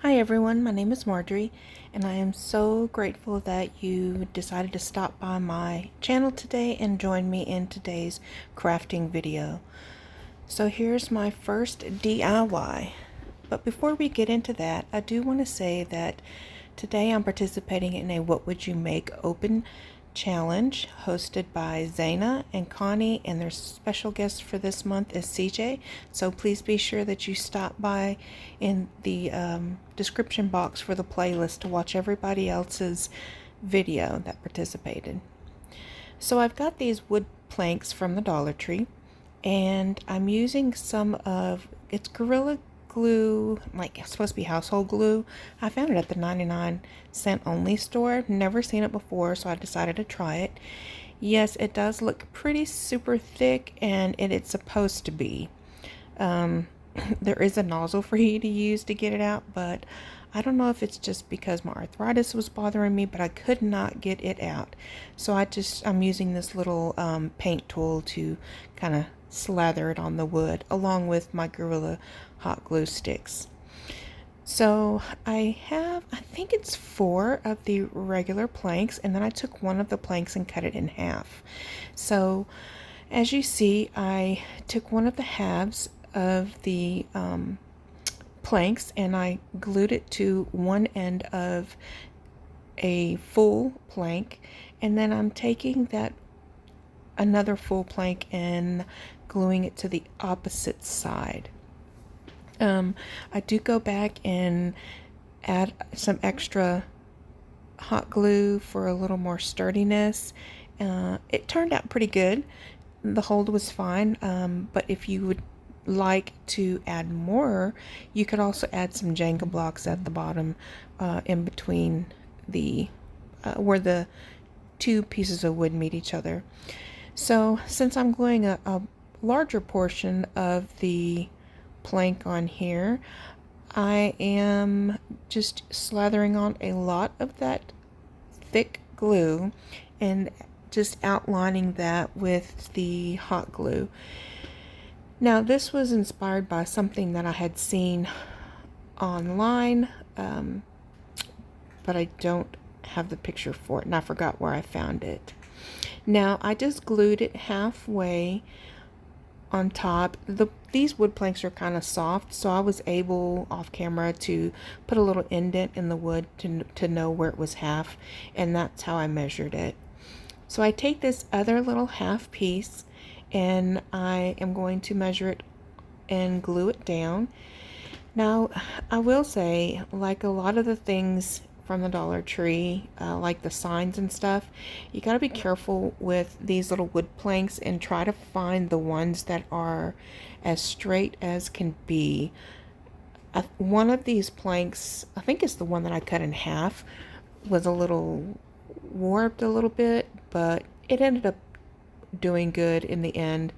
Hi everyone, my name is Marjorie, and I am so grateful that you decided to stop by my channel today and join me in today's crafting video. So here's my first DIY. But before we get into that, I do want to say that today I'm participating in a What Would You Make Open challenge hosted by Zana and Connie, and their special guest for this month is CJ. So please be sure that you stop by in the description box for the playlist to watch everybody else's video that participated. So I've got these wood planks from the Dollar Tree, and I'm using some of it's Gorilla Glue, like it's supposed to be household glue. I found it at the 99-cent only store. Never seen it before, so I decided to try it. Yes, it does look pretty super thick, and it's supposed to be. There is a nozzle for you to use to get it out, but I don't know if it's just because my arthritis was bothering me, but I could not get it out. So I'm using this little paint tool to kind of slather it on the wood along with my Gorilla hot glue sticks. So I think it's 4 of the regular planks, and then I took one of the planks and cut it in half. So as you see, I took one of the halves of the planks and I glued it to one end of a full plank, and then I'm taking that another full plank and gluing it to the opposite side. I do go back and add some extra hot glue for a little more sturdiness. It turned out pretty good. The hold was fine, but if you would like to add more, you could also add some Jenga blocks at the bottom, in between the where the two pieces of wood meet each other. So since I'm gluing a larger portion of the plank on here, I am just slathering on a lot of that thick glue and just outlining that with the hot glue. Now this was inspired by something that I had seen online, but I don't have the picture for it and I forgot where I found it. Now I just glued it halfway on top. These wood planks are kind of soft, so I was able off camera to put a little indent in the wood to know where it was half, and that's how I measured it. So I take this other little half piece and I am going to measure it and glue it down. Now I will say, like a lot of the things from the Dollar Tree, like the signs and stuff, you got to be careful with these little wood planks and try to find the ones that are as straight as can be. One of these planks, I think it's the one that I cut in half, was a little warped a little bit, but it ended up doing good in the end.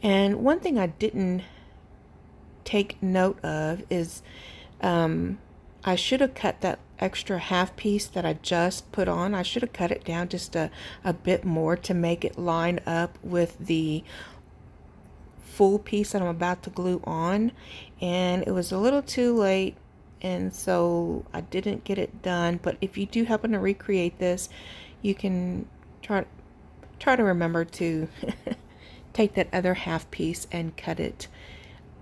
And one thing I didn't take note of is I should have cut that extra half piece that I just put on. I should have cut it down just a bit more to make it line up with the full piece that I'm about to glue on, and it was a little too late, and so I didn't get it done. But if you do happen to recreate this, you can try to remember to take that other half piece and cut it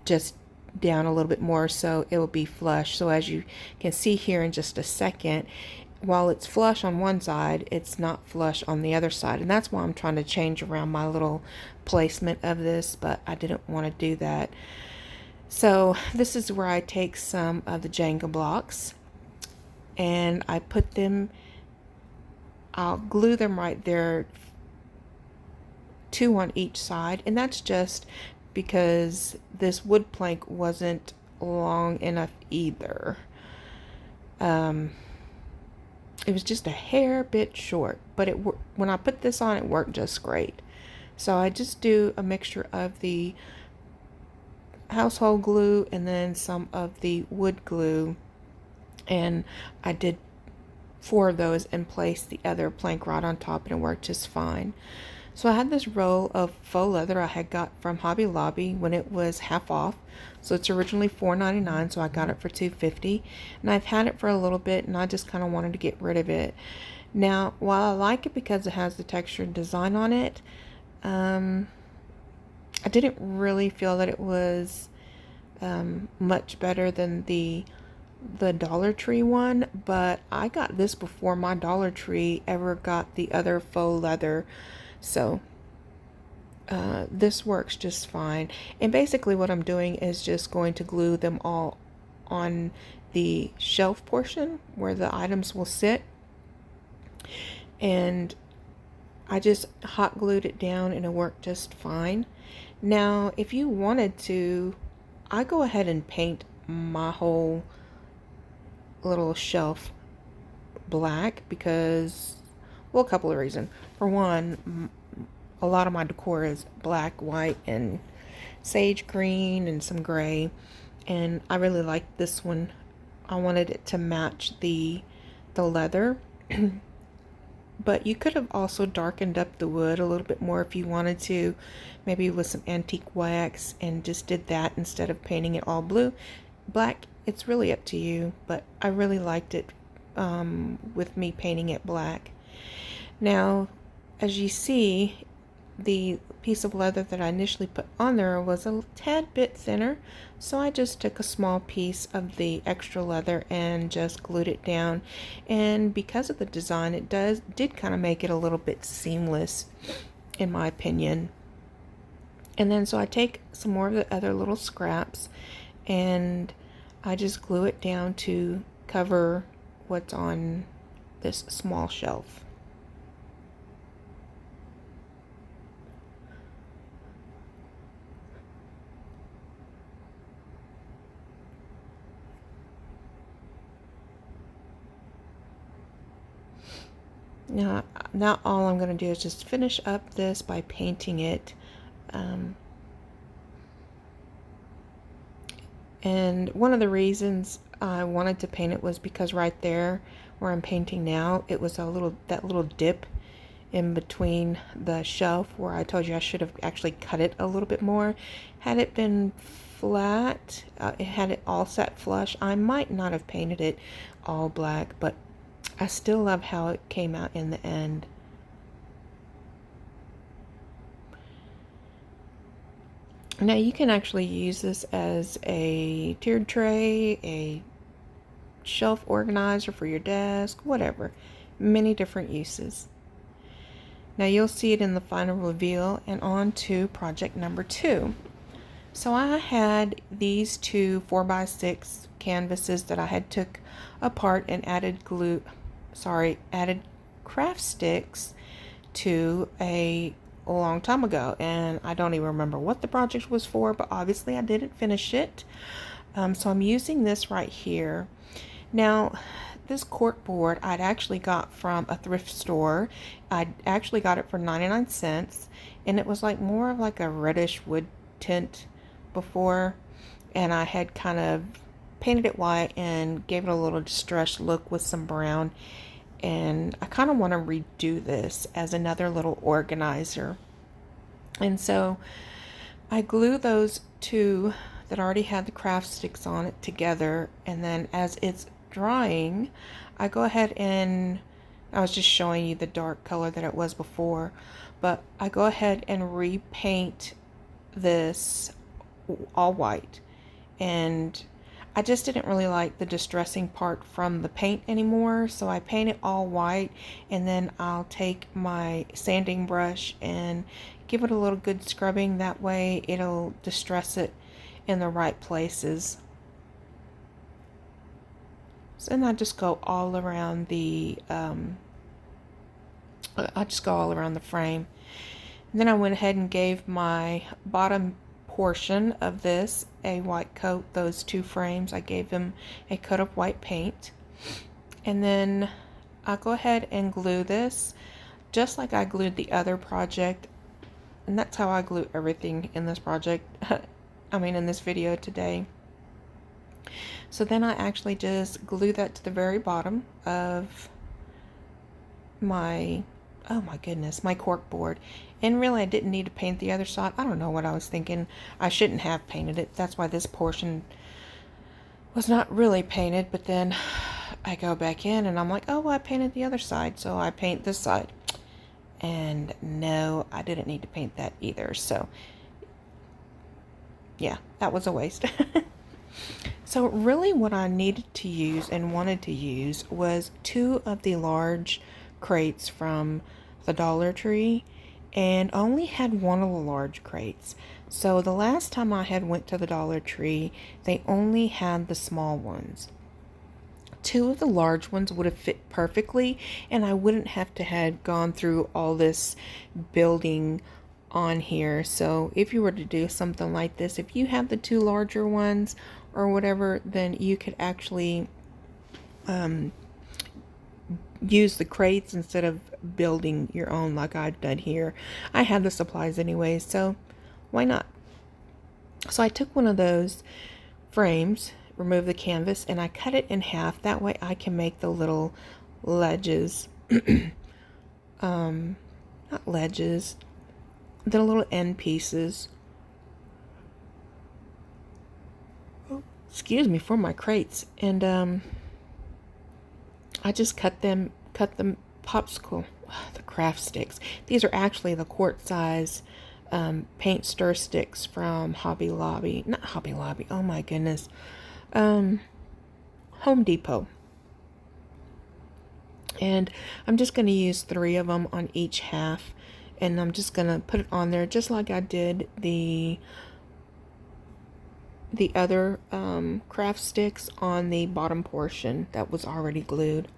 just down a little bit more so it will be flush. So as you can see here in just a second, while it's flush on one side, it's not flush on the other side, and that's why I'm trying to change around my little placement of this, but I didn't want to do that. So this is where I take some of the Jenga blocks and I put them, I'll glue them right there, 2 on each side, and that's just because this wood plank wasn't long enough either. It was just a hair bit short, but when I put this on, it worked just great. So I just do a mixture of the household glue and then some of the wood glue, and I did 4 of those and placed the other plank right on top, and it worked just fine. So I had this roll of faux leather I had got from Hobby Lobby when it was half off. So it's originally $4.99, so I got it for $2.50. And I've had it for a little bit, and I just kind of wanted to get rid of it. Now, while I like it because it has the textured design on it, I didn't really feel that it was much better than the Dollar Tree one, but I got this before my Dollar Tree ever got the other faux leather. So this works just fine. And basically what I'm doing is just going to glue them all on the shelf portion where the items will sit. And I just hot glued it down and it worked just fine. Now, if you wanted to, I go ahead and paint my whole little shelf black because, well, a couple of reasons. For one, a lot of my decor is black, white, and sage green and some gray, and I really like this one. I wanted it to match the leather. But you could have also darkened up the wood a little bit more if you wanted to, maybe with some antique wax, and just did that instead of painting it all black. It's really up to you, but I really liked it with me painting it black. Now, as you see, the piece of leather that I initially put on there was a tad bit thinner, so I just took a small piece of the extra leather and just glued it down. And because of the design, it did kind of make it a little bit seamless, in my opinion. And then so I take some more of the other little scraps and I just glue it down to cover what's on this small shelf. Now all I'm going to do is just finish up this by painting it. And one of the reasons I wanted to paint it was because right there where I'm painting now, it was that little dip in between the shelf where I told you I should have actually cut it a little bit more. Had it been flat, it had it all set flush, I might not have painted it all black, but I still love how it came out in the end. Now you can actually use this as a tiered tray, a shelf organizer for your desk, whatever. Many different uses. Now you'll see it in the final reveal, and on to project number 2. So I had these two 4x6 canvases that I had took apart and added craft sticks to a long time ago, and I don't even remember what the project was for, but obviously I didn't finish it. So I'm using this right here. Now this cork board I'd actually got from a thrift store. I actually got it for 99 cents, and it was like more of like a reddish wood tint before, and I had kind of painted it white and gave it a little distressed look with some brown. And I kind of want to redo this as another little organizer. And so I glue those two that already had the craft sticks on it together, and then as it's drying, I go ahead and I was just showing you the dark color that it was before, but I go ahead and repaint this all white. And I just didn't really like the distressing part from the paint anymore, so I paint it all white, and then I'll take my sanding brush and give it a little good scrubbing. That way it'll distress it in the right places. So then I just go all around the frame. And then I went ahead and gave my bottom portion of this a white coat. Those two frames, I gave them a coat of white paint. And then I'll go ahead and glue this just like I glued the other project. And that's how I glue everything in this project. in this video today. So then I actually just glue that to the very bottom of my, oh my goodness, my cork board. And really, I didn't need to paint the other side. I don't know what I was thinking. I shouldn't have painted it. That's why this portion was not really painted. But then I go back in and I'm like, oh, well, I painted the other side, so I paint this side. And no, I didn't need to paint that either. So yeah, that was a waste. So really what I needed to use and wanted to use was 2 of the large crates from the Dollar Tree, and only had 1 of the large crates. So the last time I had went to the Dollar Tree, they only had the small ones. 2 of the large ones would have fit perfectly, and I wouldn't have to have gone through all this building on here. So if you were to do something like this, if you have the 2 larger ones or whatever, then you could actually use the crates instead of building your own like I've done here. I have the supplies anyway, so why not? So I took one of those frames, removed the canvas, and I cut it in half. That way I can make the little ledges, not ledges, the little end pieces. Oh, excuse me, for my crates. And I just cut them popsicle, the craft sticks. These are actually the quart size paint stir sticks from Hobby Lobby. Not Hobby Lobby, oh my goodness. Home Depot. And I'm just going to use 3 of them on each half. And I'm just going to put it on there just like I did the other craft sticks on the bottom portion that was already glued.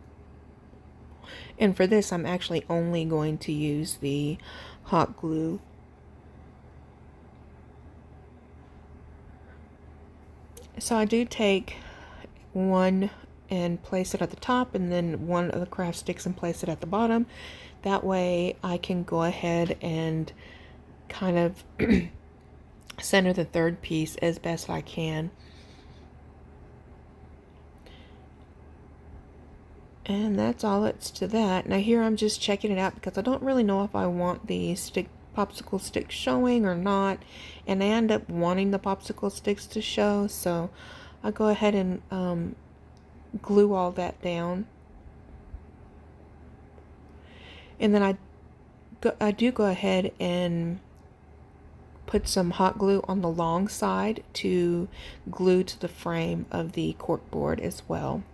And for this, I'm actually only going to use the hot glue. So I do take 1 and place it at the top, and then 1 of the craft sticks and place it at the bottom. That way I can go ahead and kind of center the 3rd piece as best I can. And that's all it's to that. Now here I'm just checking it out because I don't really know if I want the popsicle sticks showing or not. And I end up wanting the popsicle sticks to show, so I'll go ahead and glue all that down. And then I do go ahead and put some hot glue on the long side to glue to the frame of the cork board as well.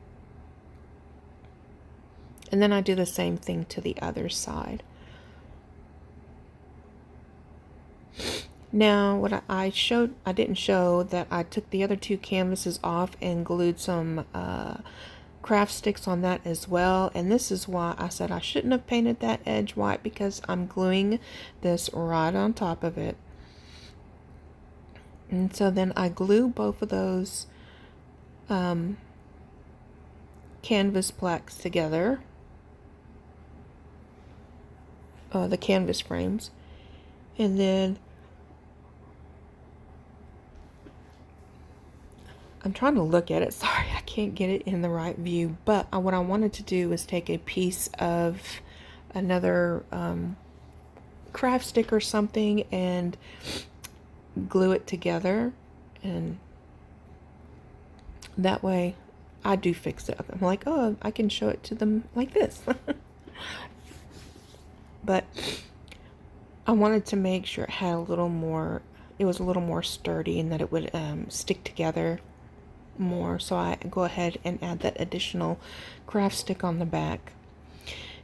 And then I do the same thing to the other side. Now what I didn't show that I took the other 2 canvases off and glued some craft sticks on that as well. And this is why I said I shouldn't have painted that edge white, because I'm gluing this right on top of it. And so then I glue both of those canvas plaques together, the canvas frames, and then I'm trying to look at it. Sorry, I can't get it in the right view. But what I wanted to do was take a piece of another craft stick or something and glue it together. And that way I do fix it. I'm like, oh, I can show it to them like this. But I wanted to make sure it had a little more, it was a little more sturdy and that it would stick together more. So I go ahead and add that additional craft stick on the back.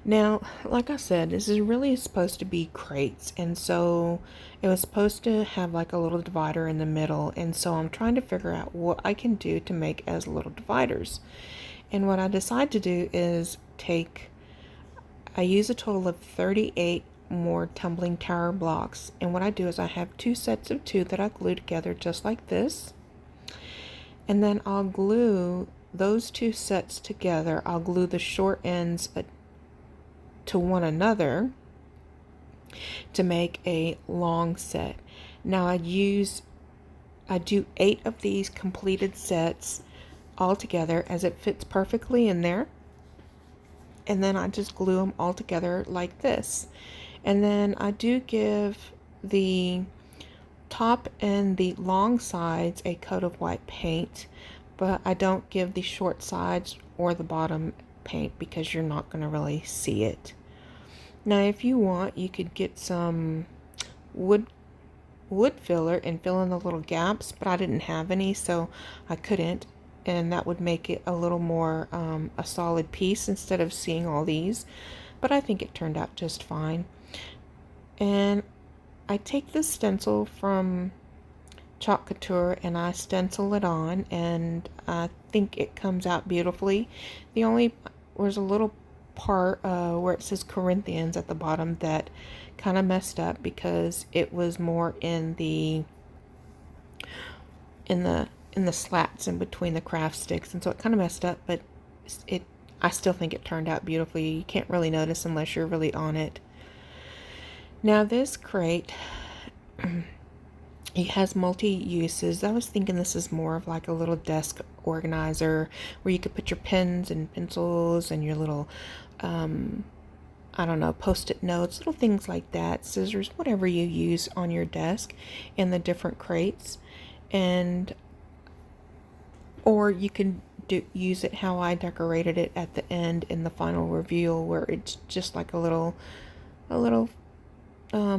Now, like I said, this is really supposed to be crates, and so it was supposed to have like a little divider in the middle, and so I'm trying to figure out what I can do to make as little dividers. And what I decide to do is I use a total of 38 more tumbling tower blocks, and what I do is I have 2 sets of 2 that I glue together just like this. And then I'll glue those 2 sets together. I'll glue the short ends to one another to make a long set. Now I do 8 of these completed sets all together as it fits perfectly in there. And then I just glue them all together like this. And then I do give the top and the long sides a coat of white paint, but I don't give the short sides or the bottom paint because you're not going to really see it. Now if you want, you could get some wood filler and fill in the little gaps, but I didn't have any, so I couldn't, and that would make it a little more a solid piece instead of seeing all these, but I think it turned out just fine. And I take this stencil from Chalk Couture and I stencil it on, and I think it comes out beautifully. There's a little part where it says Corinthians at the bottom that kind of messed up because it was more in the slats in between the craft sticks, and so it kind of messed up, but I still think it turned out beautifully. You can't really notice unless you're really on it. Now this crate, it has multi-uses. I was thinking this is more of like a little desk organizer where you could put your pens and pencils and your little, I don't know, post-it notes, little things like that, scissors, whatever you use on your desk in the different crates. And or you can use it how I decorated it at the end in the final reveal, where it's just like a little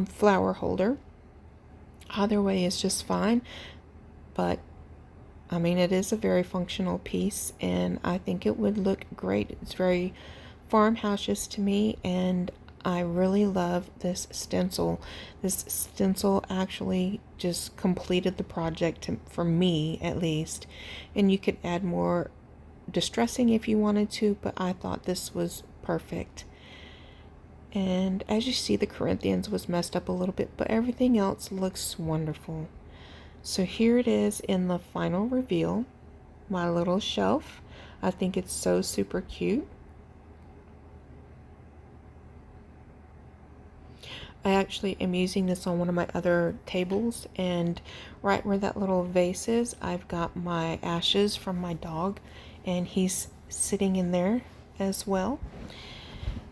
flower holder. Either way is just fine, but I mean, it is a very functional piece and I think it would look great. It's very farmhouse-ish to me, and I really love this stencil. This stencil actually just completed the project for me, at least, and you could add more distressing if you wanted to, but I thought this was perfect. And as you see, the Corinthians was messed up a little bit, but everything else looks wonderful. So here it is in the final reveal, my little shelf. I think it's so super cute. I actually am using this on one of my other tables, and right where that little vase is, I've got my ashes from my dog, and he's sitting in there as well.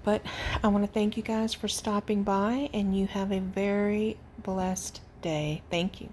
But I want to thank you guys for stopping by, and you have a very blessed day. Thank you.